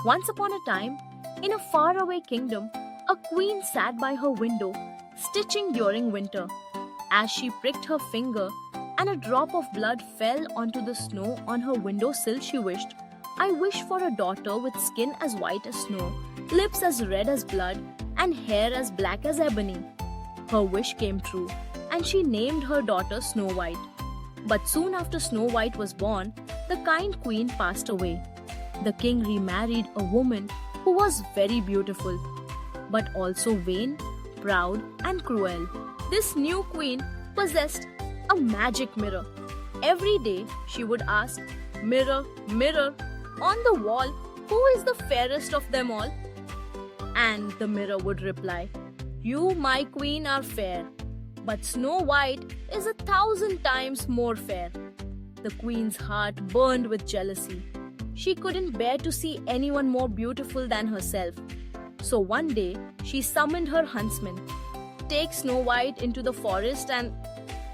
Once upon a time, in a faraway kingdom, a queen sat by her window, stitching during winter. As she pricked her finger, and a drop of blood fell onto the snow on her windowsill, she wished, "I wish for a daughter with skin as white as snow, lips as red as blood, and hair as black as ebony." Her wish came true, and she named her daughter Snow White. But soon after Snow White was born, the kind queen passed away. The king remarried a woman who was very beautiful, but also vain, proud, and cruel. This new queen possessed a magic mirror. Every day she would ask, "Mirror, mirror, on the wall, who is the fairest of them all?" And the mirror would reply, "You, my queen, are fair, but Snow White is 1,000 times more fair." The queen's heart burned with jealousy. She couldn't bear to see anyone more beautiful than herself. So one day, she summoned her huntsman. "Take Snow White into the forest and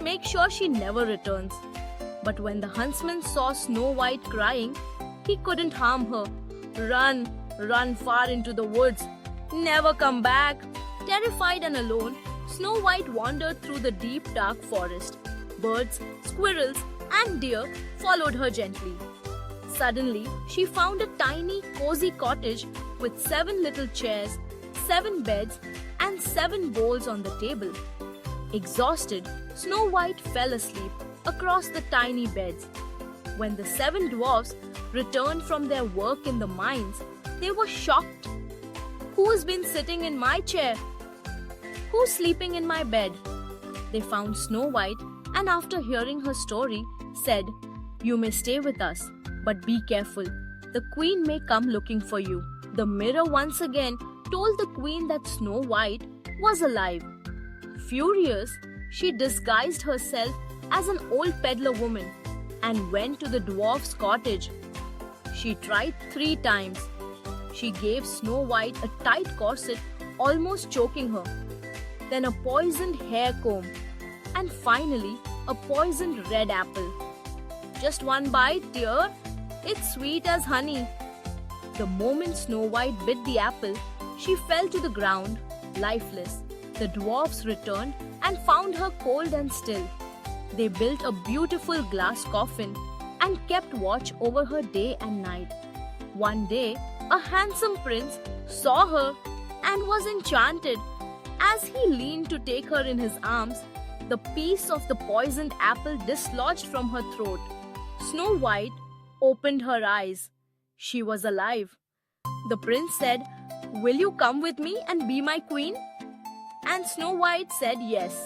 make sure she never returns." But when the huntsman saw Snow White crying, he couldn't harm her. "Run, run far into the woods. Never come back." Terrified and alone, Snow White wandered through the deep, dark forest. Birds, squirrels, and deer followed her gently. Suddenly, she found a tiny, cozy cottage with 7 little chairs, 7 beds, and 7 bowls on the table. Exhausted, Snow White fell asleep across the tiny beds. When the 7 dwarfs returned from their work in the mines, they were shocked. "Who's been sitting in my chair? Who's sleeping in my bed?" They found Snow White, and after hearing her story, said, "You may stay with us, but be careful. The queen may come looking for you." The mirror once again told the queen that Snow White was alive. Furious, she disguised herself as an old peddler woman and went to the dwarf's cottage. She tried 3 times. She gave Snow White a tight corset, almost choking her, then a poisoned hair comb, and finally a poisoned red apple. "Just one bite, dear. It's sweet as honey." The moment Snow White bit the apple, she fell to the ground, lifeless. The dwarfs returned and found her cold and still. They built a beautiful glass coffin and kept watch over her day and night. One day, a handsome prince saw her and was enchanted. As he leaned to take her in his arms, the piece of the poisoned apple dislodged from her throat. Snow White opened her eyes. She was alive. The prince said, "Will you come with me and be my queen?" And Snow White said yes.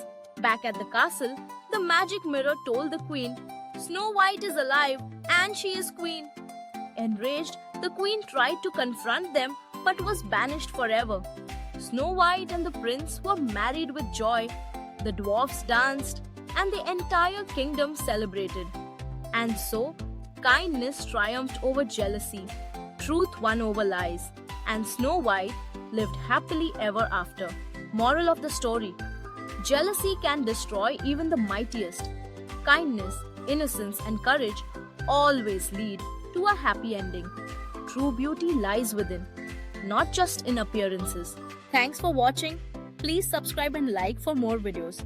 Back at the castle, the magic mirror told the queen, "Snow White is alive and she is queen." Enraged, the queen tried to confront them but was banished forever. Snow White and the prince were married with joy. The dwarfs danced and the entire kingdom celebrated. And so, kindness triumphed over jealousy, truth won over lies, and Snow White lived happily ever after. Moral of the story: jealousy can destroy even the mightiest. Kindness, innocence, and courage always lead to a happy ending. True beauty lies within, not just in appearances. Thanks for watching. Please subscribe and like for more videos.